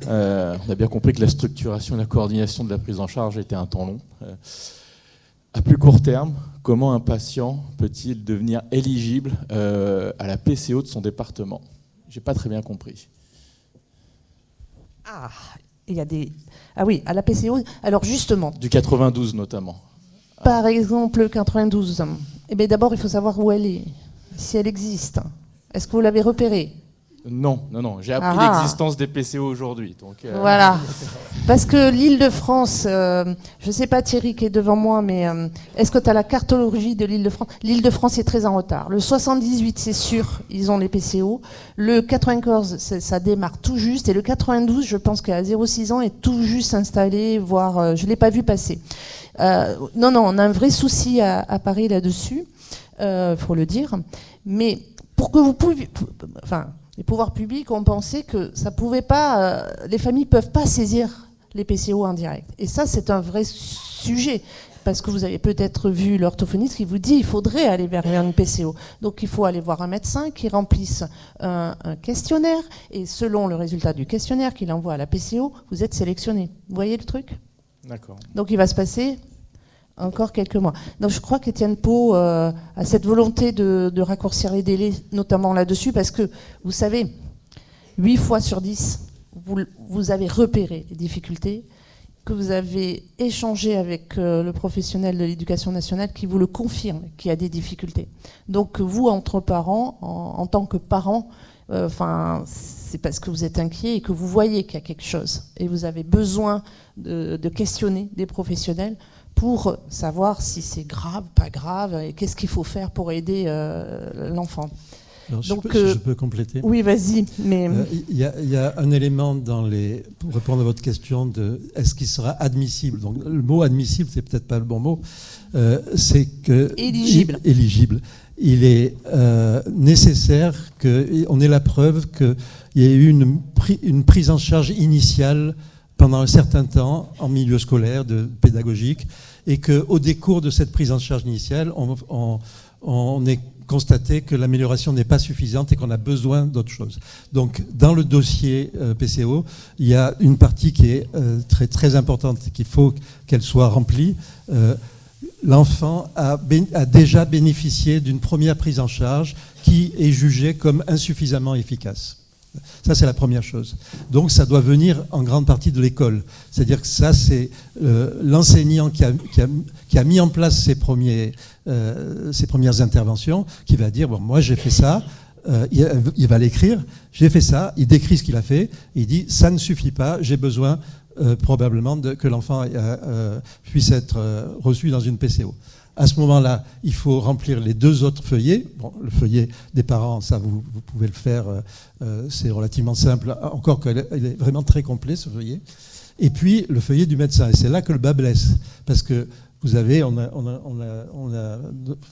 On a bien compris que la structuration et la coordination de la prise en charge était un temps long. À plus court terme, comment un patient peut-il devenir éligible à la PCO de son département? Je n'ai pas très bien compris. Ah, il y a des... Ah oui, à la PCO. Alors justement... Du 92 notamment. Par exemple, le 92. Eh bien, d'abord, il faut savoir où elle est, si elle existe. Est-ce que vous l'avez repérée? Non. J'ai appris l'existence des PCO aujourd'hui. Voilà. Parce que l'Île-de-France, je ne sais pas Thierry qui est devant moi, mais est-ce que tu as la cartologie de l'Île-de-France? L'Île-de-France est très en retard. Le 78, c'est sûr, ils ont les PCO. Le 94, ça démarre tout juste. Et le 92, je pense qu'à 0,6 ans, est tout juste installé, voire je ne l'ai pas vu passer. Non, on a un vrai souci à Paris là-dessus, faut le dire. Mais pour que vous puissiez... Enfin, les pouvoirs publics ont pensé que ça pouvait pas, les familles ne peuvent pas saisir les PCO en direct. Et ça, c'est un vrai sujet. Parce que vous avez peut-être vu l'orthophoniste qui vous dit qu'il faudrait aller vers une PCO. Donc il faut aller voir un médecin qui remplisse un questionnaire. Et selon le résultat du questionnaire qu'il envoie à la PCO, vous êtes sélectionné. Vous voyez le truc? D'accord. Donc il va se passer encore quelques mois. Donc je crois qu'Étienne Pau a cette volonté de raccourcir les délais, notamment là-dessus, parce que, vous savez, 8 fois sur 10, vous avez repéré les difficultés, que vous avez échangé avec le professionnel de l'éducation nationale qui vous le confirme, qu'il y a des difficultés. Donc vous, entre parents, en tant que parents, c'est parce que vous êtes inquiet et que vous voyez qu'il y a quelque chose. Et vous avez besoin de questionner des professionnels pour savoir si c'est grave, pas grave, et qu'est-ce qu'il faut faire pour aider l'enfant. Alors, je peux compléter. Oui, vas-y. Mais il y a un élément pour répondre à votre question de est-ce qu'il sera admissible. Donc le mot admissible, c'est peut-être pas le bon mot. C'est que éligible. Il est nécessaire qu'on ait la preuve qu'il y ait eu une prise en charge initiale pendant un certain temps en milieu scolaire, pédagogique, et qu'au décours de cette prise en charge initiale, on ait constaté que l'amélioration n'est pas suffisante et qu'on a besoin d'autre chose. Donc, dans le dossier PCO, il y a une partie qui est très, très importante et qu'il faut qu'elle soit remplie. L'enfant a déjà bénéficié d'une première prise en charge qui est jugée comme insuffisamment efficace. Ça, c'est la première chose. Donc, ça doit venir en grande partie de l'école. C'est-à-dire que ça, c'est l'enseignant qui a mis en place ces premières interventions, qui va dire, bon, moi, j'ai fait ça. Il va l'écrire. J'ai fait ça. Il décrit ce qu'il a fait. Il dit, ça ne suffit pas. J'ai besoin probablement que l'enfant puisse être reçu dans une PCO. À ce moment-là, il faut remplir les 2 autres feuillets. Bon, le feuillet des parents, ça, vous pouvez le faire. C'est relativement simple, encore qu'il est vraiment très complet, ce feuillet. Et puis, le feuillet du médecin. Et c'est là que le bas blesse. Parce que vous avez, on a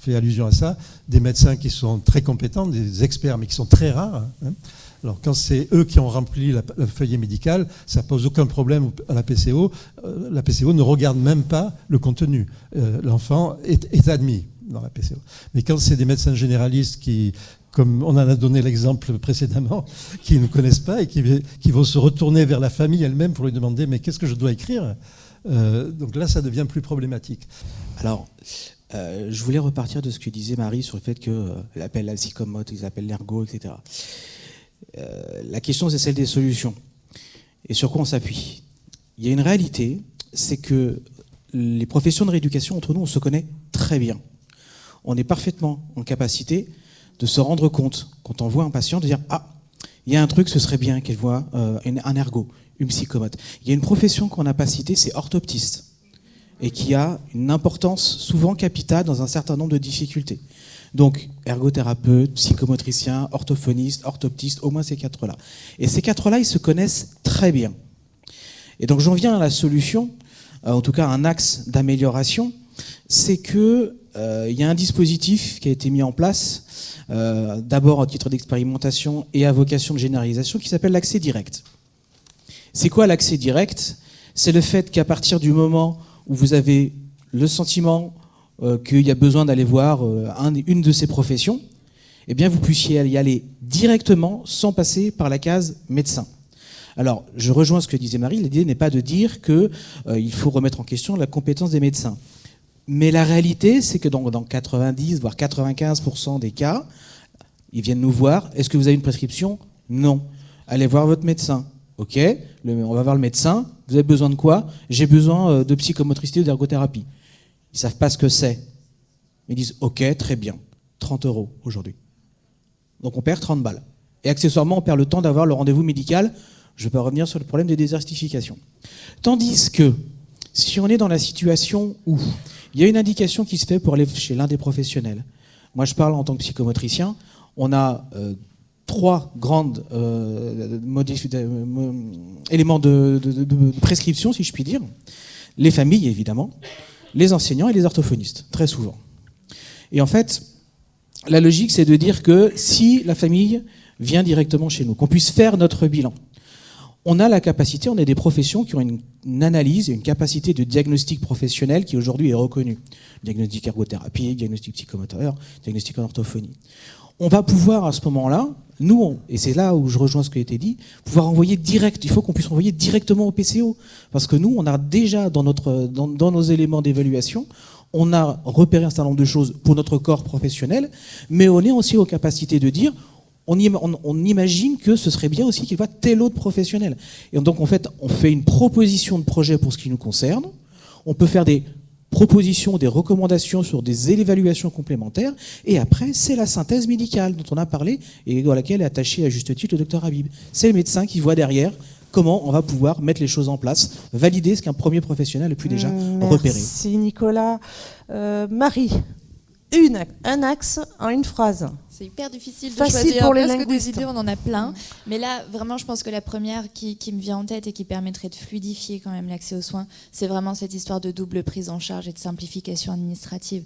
fait allusion à ça, des médecins qui sont très compétents, des experts, mais qui sont très rares. Hein. Alors, quand c'est eux qui ont rempli le feuillet médical, ça ne pose aucun problème à la PCO. La PCO ne regarde même pas le contenu. L'enfant est admis dans la PCO. Mais quand c'est des médecins généralistes qui, comme on en a donné l'exemple précédemment, qui ne connaissent pas et qui vont se retourner vers la famille elle-même pour lui demander « mais qu'est-ce que je dois écrire ?» Donc là, ça devient plus problématique. Alors, je voulais repartir de ce que disait Marie sur le fait qu'elle appelle la psychomote, ils appellent l'ergo, etc. La question, c'est celle des solutions. Et sur quoi on s'appuie? Il y a une réalité, c'est que les professions de rééducation, entre nous, on se connaît très bien. On est parfaitement en capacité de se rendre compte, quand on voit un patient, de dire « Ah, il y a un truc, ce serait bien qu'elle voit un ergo, une psychomote. » Il y a une profession qu'on n'a pas citée, c'est orthoptiste, et qui a une importance souvent capitale dans un certain nombre de difficultés. Donc, ergothérapeute, psychomotricien, orthophoniste, orthoptiste, au moins ces 4-là. Et ces 4-là, ils se connaissent très bien. Et donc, j'en viens à la solution, en tout cas un axe d'amélioration, c'est que y a un dispositif qui a été mis en place, d'abord à titre d'expérimentation et à vocation de généralisation, qui s'appelle l'accès direct. C'est quoi l'accès direct? C'est le fait qu'à partir du moment où vous avez le sentiment qu'il y a besoin d'aller voir une de ces professions, eh bien vous puissiez y aller directement sans passer par la case médecin. Alors, je rejoins ce que disait Marie, l'idée n'est pas de dire qu'il faut remettre en question la compétence des médecins. Mais la réalité, c'est que dans 90, voire 95% des cas, ils viennent nous voir. Est-ce que vous avez une prescription ? Non. Allez voir votre médecin. Ok, on va voir le médecin. Vous avez besoin de quoi ? J'ai besoin de psychomotricité ou d'ergothérapie. Ils ne savent pas ce que c'est. Ils disent ok, très bien. 30 € aujourd'hui. Donc on perd 30 balles. Et accessoirement, on perd le temps d'avoir le rendez-vous médical. Je ne vais pas revenir sur le problème des désertifications. Tandis que, si on est dans la situation où il y a une indication qui se fait pour aller chez l'un des professionnels, moi je parle en tant que psychomotricien, on a 3 grandes éléments de prescription, si je puis dire. Les familles, évidemment, les enseignants et les orthophonistes, très souvent. Et en fait, la logique, c'est de dire que si la famille vient directement chez nous, qu'on puisse faire notre bilan, on a la capacité, on a des professions qui ont une analyse et une capacité de diagnostic professionnel qui aujourd'hui est reconnue. Diagnostic ergothérapie, diagnostic psychomoteur, diagnostic en orthophonie. On va pouvoir à ce moment-là, nous, et c'est là où je rejoins ce qui a été dit, pouvoir envoyer direct, il faut qu'on puisse envoyer directement au PCO. Parce que nous, on a déjà dans nos éléments d'évaluation, on a repéré un certain nombre de choses pour notre corps professionnel, mais on est aussi aux capacités de dire, on imagine que ce serait bien aussi qu'il voit tel autre professionnel. Et donc, en fait, on fait une proposition de projet pour ce qui nous concerne. On peut faire des propositions, des recommandations sur des évaluations complémentaires. Et après, c'est la synthèse médicale dont on a parlé et à laquelle est attaché à juste titre le docteur Habib. C'est le médecin qui voit derrière comment on va pouvoir mettre les choses en place, valider ce qu'un premier professionnel a pu déjà repérer. Merci Nicolas. Marie, un axe en une phrase. C'est hyper difficile de Facile choisir pour les parce que linguistes. des idées, on en a plein. Mais là, vraiment, je pense que la première qui me vient en tête et qui permettrait de fluidifier quand même l'accès aux soins, c'est vraiment cette histoire de double prise en charge et de simplification administrative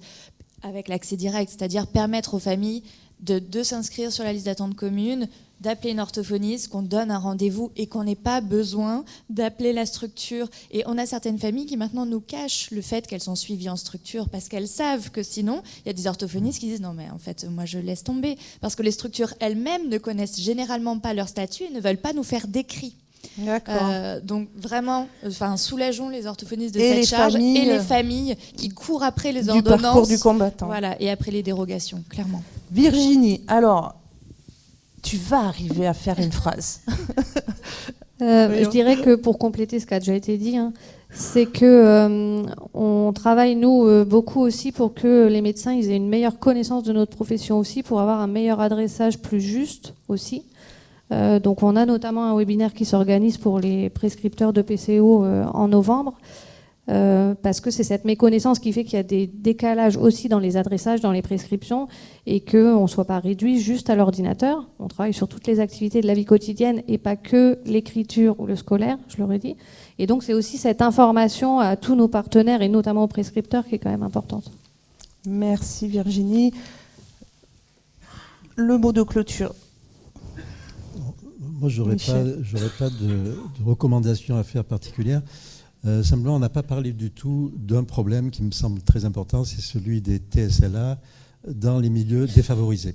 avec l'accès direct, c'est-à-dire permettre aux familles de s'inscrire sur la liste d'attente commune, d'appeler une orthophoniste, qu'on donne un rendez-vous et qu'on n'ait pas besoin d'appeler la structure. Et on a certaines familles qui maintenant nous cachent le fait qu'elles sont suivies en structure parce qu'elles savent que sinon, il y a des orthophonistes qui disent non mais en fait moi je laisse tomber parce que les structures elles-mêmes ne connaissent généralement pas leur statut et ne veulent pas nous faire d'écrit. Donc vraiment, soulageons les orthophonistes de cette charge et les familles qui courent après les ordonnances. Du parcours du combattant. Voilà, et après les dérogations, clairement. Virginie, alors, tu vas arriver à faire une phrase. Je dirais que pour compléter ce qui a déjà été dit, c'est que on travaille nous beaucoup aussi pour que les médecins ils aient une meilleure connaissance de notre profession aussi, pour avoir un meilleur adressage plus juste aussi. Donc on a notamment un webinaire qui s'organise pour les prescripteurs de PCO en novembre, parce que c'est cette méconnaissance qui fait qu'il y a des décalages aussi dans les adressages, dans les prescriptions, et qu'on ne soit pas réduit juste à l'ordinateur. On travaille sur toutes les activités de la vie quotidienne et pas que l'écriture ou le scolaire, je l'aurais dit. Et donc c'est aussi cette information à tous nos partenaires et notamment aux prescripteurs qui est quand même importante. Merci Virginie. Le mot de clôture. Moi, j'aurais pas de recommandation à faire particulière. Simplement, on n'a pas parlé du tout d'un problème qui me semble très important, c'est celui des TSLA dans les milieux défavorisés.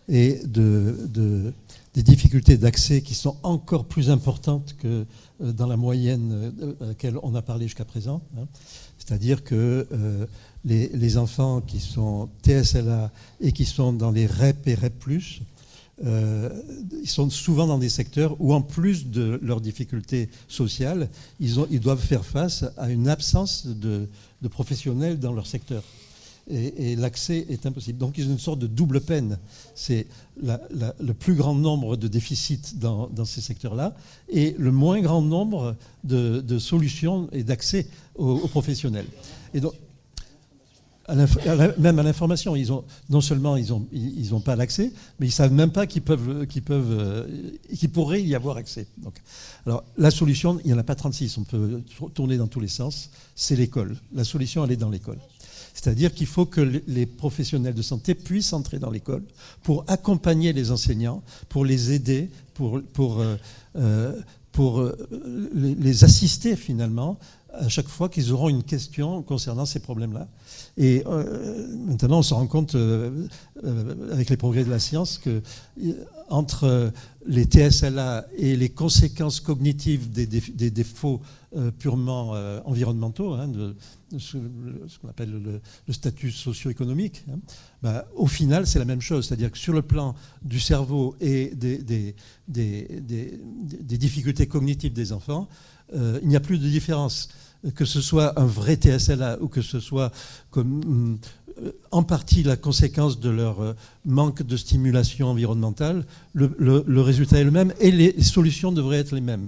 Et des difficultés d'accès qui sont encore plus importantes que dans la moyenne à laquelle on a parlé jusqu'à présent. C'est-à-dire que les enfants qui sont TSLA et qui sont dans les REP et REP+, ils sont souvent dans des secteurs où, en plus de leurs difficultés sociales, ils doivent faire face à une absence de professionnels dans leur secteur. Et l'accès est impossible. Donc ils ont une sorte de double peine. C'est le plus grand nombre de déficits dans ces secteurs-là et le moins grand nombre de solutions et d'accès aux professionnels. Et donc, même à l'information, non seulement ils n'ont pas l'accès, mais ils ne savent même pas qu'il pourrait y avoir accès. Donc, alors la solution, il n'y en a pas 36, on peut tourner dans tous les sens, c'est l'école. La solution, elle est dans l'école. C'est-à-dire qu'il faut que les professionnels de santé puissent entrer dans l'école pour accompagner les enseignants, pour les aider, pour les assister finalement à chaque fois qu'ils auront une question concernant ces problèmes-là. Et maintenant, on se rend compte, avec les progrès de la science, que entre les TSLA et les conséquences cognitives des défauts purement environnementaux, hein, de ce qu'on appelle le statut socio-économique, hein, bah, au final, c'est la même chose. C'est-à-dire que sur le plan du cerveau et des difficultés cognitives des enfants, il n'y a plus de différence. Que ce soit un vrai TSLA ou que ce soit comme, en partie la conséquence de leur manque de stimulation environnementale, le résultat est le même et les solutions devraient être les mêmes.